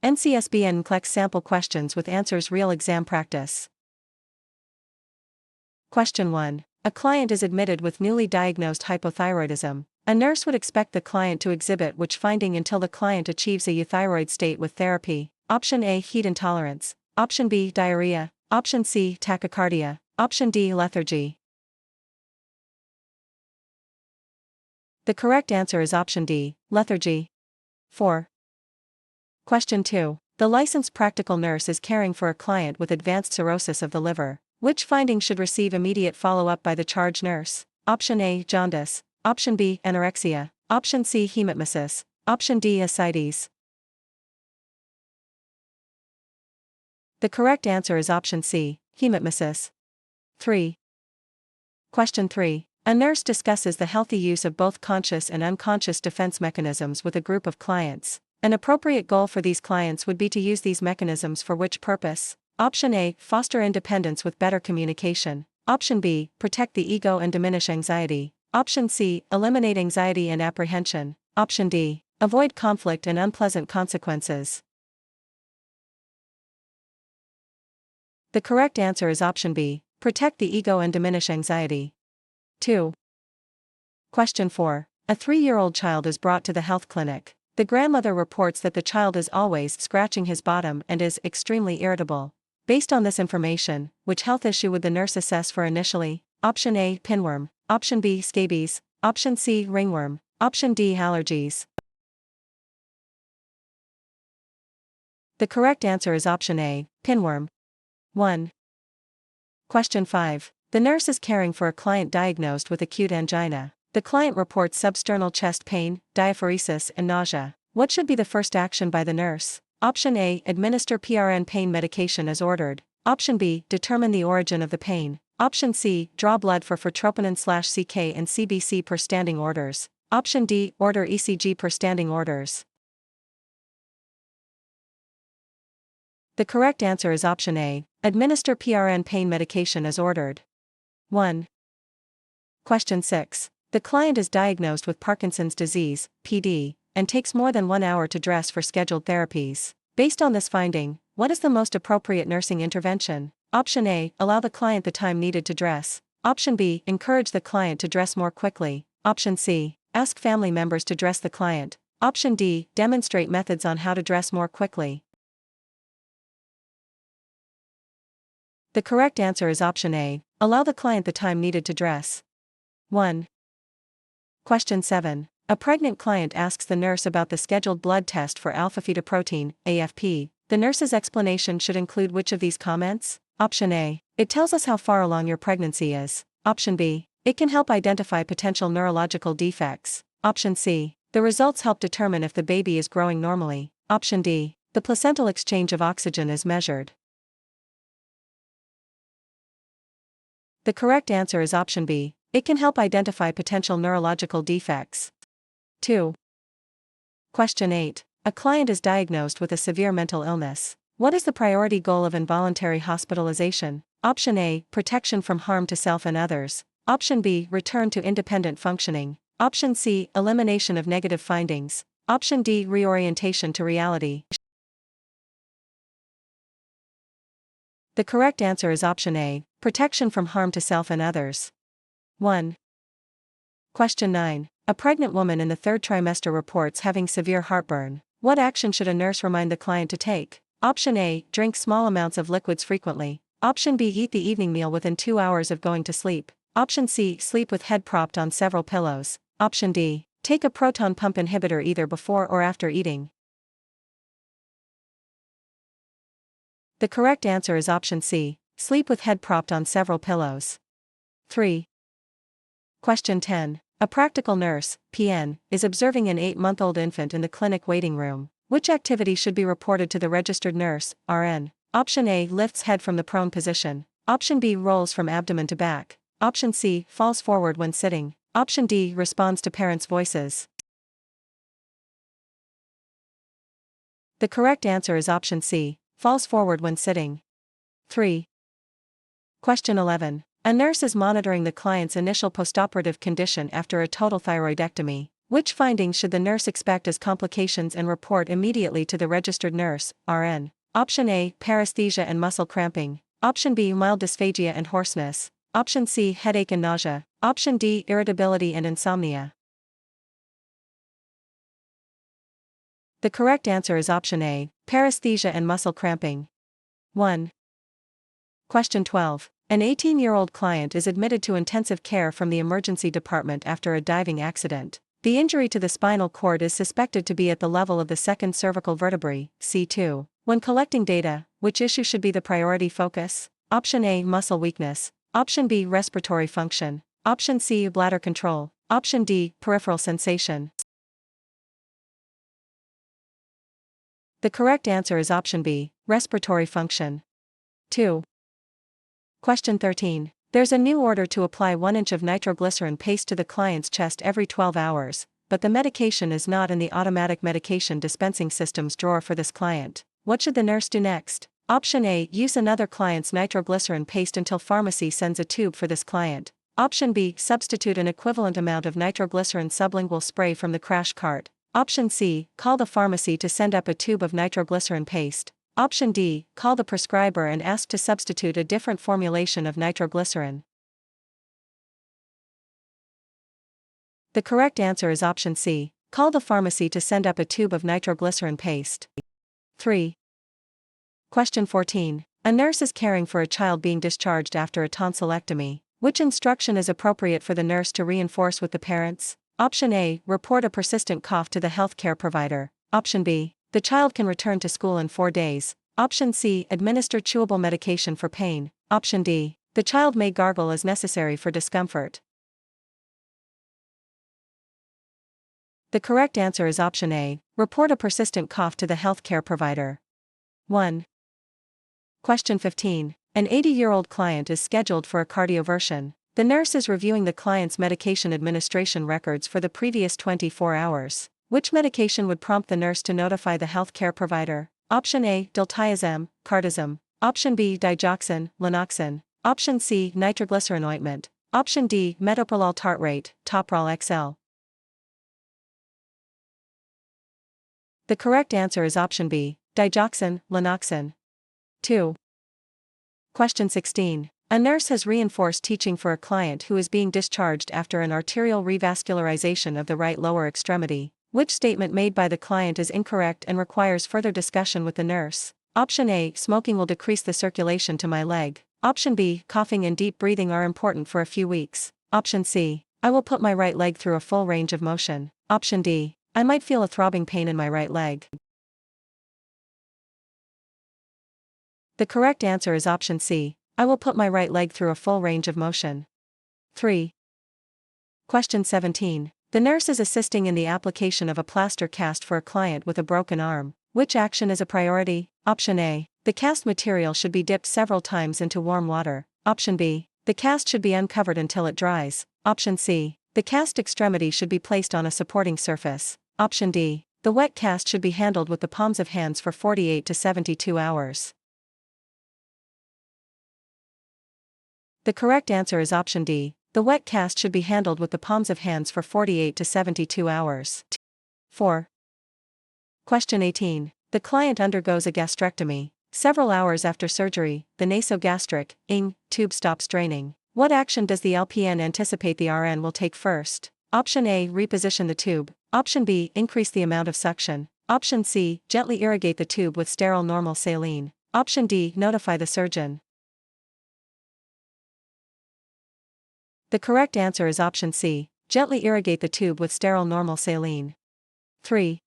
NCSB/NCLEX sample questions with answers. Real exam practice. Question 1. A client is admitted with newly diagnosed hypothyroidism. A nurse would expect the client to exhibit which finding until the client achieves a euthyroid state with therapy? Option A, heat intolerance. Option B, diarrhea. Option C, tachycardia. Option D, lethargy. The correct answer is option D, lethargy. 4. Question 2. The licensed practical nurse is caring for a client with advanced cirrhosis of the liver. Which finding should receive immediate follow-up by the charge nurse? Option A, jaundice. Option B, anorexia. Option C, hematemesis. Option D, ascites. The correct answer is option C, hematemesis. 3. Question 3. A nurse discusses the healthy use of both conscious and unconscious defense mechanisms with a group of clients. An appropriate goal for these clients would be to use these mechanisms for which purpose? Option A, foster independence with better communication. Option B, protect the ego and diminish anxiety. Option C, eliminate anxiety and apprehension. Option D, avoid conflict and unpleasant consequences. The correct answer is option B, protect the ego and diminish anxiety. 2. Question 4. A 3-year-old child is brought to the health clinic. The grandmother reports that the child is always scratching his bottom and is extremely irritable. Based on this information, which health issue would the nurse assess for initially? Option A, pinworm. Option B, scabies. Option C, ringworm. Option D, allergies. The correct answer is option A, pinworm. 1. Question 5. The nurse is caring for a client diagnosed with acute angina. The client reports substernal chest pain, diaphoresis, and nausea. What should be the first action by the nurse? Option A, administer PRN pain medication as ordered. Option B, determine the origin of the pain. Option C, draw blood for troponin/CK and CBC per standing orders. Option D, order ECG per standing orders. The correct answer is option A, administer PRN pain medication as ordered. 1. Question 6. The client is diagnosed with Parkinson's disease, PD, and takes more than 1 hour to dress for scheduled therapies. Based on this finding, what is the most appropriate nursing intervention? Option A, allow the client the time needed to dress. Option B, encourage the client to dress more quickly. Option C, ask family members to dress the client. Option D, demonstrate methods on how to dress more quickly. The correct answer is option A, allow the client the time needed to dress. 1. Question 7. A pregnant client asks the nurse about the scheduled blood test for alpha-fetoprotein, AFP. The nurse's explanation should include which of these comments? Option A, it tells us how far along your pregnancy is. Option B, it can help identify potential neurological defects. Option C, the results help determine if the baby is growing normally. Option D, the placental exchange of oxygen is measured. The correct answer is option B, it can help identify potential neurological defects. 2. Question 8. A client is diagnosed with a severe mental illness. What is the priority goal of involuntary hospitalization? Option A, protection from harm to self and others. Option B, return to independent functioning. Option C, elimination of negative findings. Option D, reorientation to reality. The correct answer is option A, protection from harm to self and others. 1. Question 9. A pregnant woman in the 3rd trimester reports having severe heartburn. What action should a nurse remind the client to take? Option A, drink small amounts of liquids frequently. Option B, eat the evening meal within 2 hours of going to sleep. Option C, sleep with head propped on several pillows. Option D, take a proton pump inhibitor either before or after eating. The correct answer is option C, sleep with head propped on several pillows. 3. Question 10. A practical nurse, PN, is observing an 8-month-old infant in the clinic waiting room. Which activity should be reported to the registered nurse, RN? Option A, lifts head from the prone position. Option B, rolls from abdomen to back. Option C, falls forward when sitting. Option D, responds to parents' voices. The correct answer is option C, falls forward when sitting. 3. Question 11. A nurse is monitoring the client's initial postoperative condition after a total thyroidectomy. Which findings should the nurse expect as complications and report immediately to the registered nurse, RN? Option A, paresthesia and muscle cramping. Option B, mild dysphagia and hoarseness. Option C, headache and nausea. Option D, irritability and insomnia. The correct answer is option A, paresthesia and muscle cramping. 1. Question 12. An 18-year-old client is admitted to intensive care from the emergency department after a diving accident. The injury to the spinal cord is suspected to be at the level of the second cervical vertebrae, C2. When collecting data, which issue should be the priority focus? Option A, muscle weakness. Option B, respiratory function. Option C, bladder control. Option D, peripheral sensation. The correct answer is option B, respiratory function. 2. Question 13. There's a new order to apply 1 inch of nitroglycerin paste to the client's chest every 12 hours, but the medication is not in the automatic medication dispensing system's drawer for this client. What should the nurse do next? Option A, use another client's nitroglycerin paste until pharmacy sends a tube for this client. Option B, substitute an equivalent amount of nitroglycerin sublingual spray from the crash cart. Option C, call the pharmacy to send up a tube of nitroglycerin paste. Option D, call the prescriber and ask to substitute a different formulation of nitroglycerin. The correct answer is option C, call the pharmacy to send up a tube of nitroglycerin paste. 3. Question 14. A nurse is caring for a child being discharged after a tonsillectomy. Which instruction is appropriate for the nurse to reinforce with the parents? Option A, report a persistent cough to the healthcare provider. Option B, the child can return to school in 4 days. Option C, administer chewable medication for pain. Option D, the child may gargle as necessary for discomfort. The correct answer is option A, report a persistent cough to the healthcare provider. 1. Question 15. An 80-year-old client is scheduled for a cardioversion. The nurse is reviewing the client's medication administration records for the previous 24 hours. Which medication would prompt the nurse to notify the healthcare provider? Option A, diltiazem, cardizem. Option B, digoxin, lanoxin. Option C, nitroglycerin ointment. Option D, metoprolol tartrate, Toprol XL. The correct answer is option B, digoxin, lanoxin. 2. Question 16. A nurse has reinforced teaching for a client who is being discharged after an arterial revascularization of the right lower extremity. Which statement made by the client is incorrect and requires further discussion with the nurse? Option A, smoking will decrease the circulation to my leg. Option B, coughing and deep breathing are important for a few weeks. Option C, I will put my right leg through a full range of motion. Option D, I might feel a throbbing pain in my right leg. The correct answer is option C, I will put my right leg through a full range of motion. 3. Question 17. The nurse is assisting in the application of a plaster cast for a client with a broken arm. Which action is a priority? Option A, the cast material should be dipped several times into warm water. Option B, the cast should be uncovered until it dries. Option C, the cast extremity should be placed on a supporting surface. Option D, the wet cast should be handled with the palms of hands for 48 to 72 hours. The correct answer is option D, the wet cast should be handled with the palms of hands for 48 to 72 hours. 4. Question 18. The client undergoes a gastrectomy. Several hours after surgery, the nasogastric tube stops draining. What action does the LPN anticipate the RN will take first? Option A, reposition the tube. Option B, increase the amount of suction. Option C, gently irrigate the tube with sterile normal saline. Option D, notify the surgeon. The correct answer is option C, gently irrigate the tube with sterile normal saline. 3.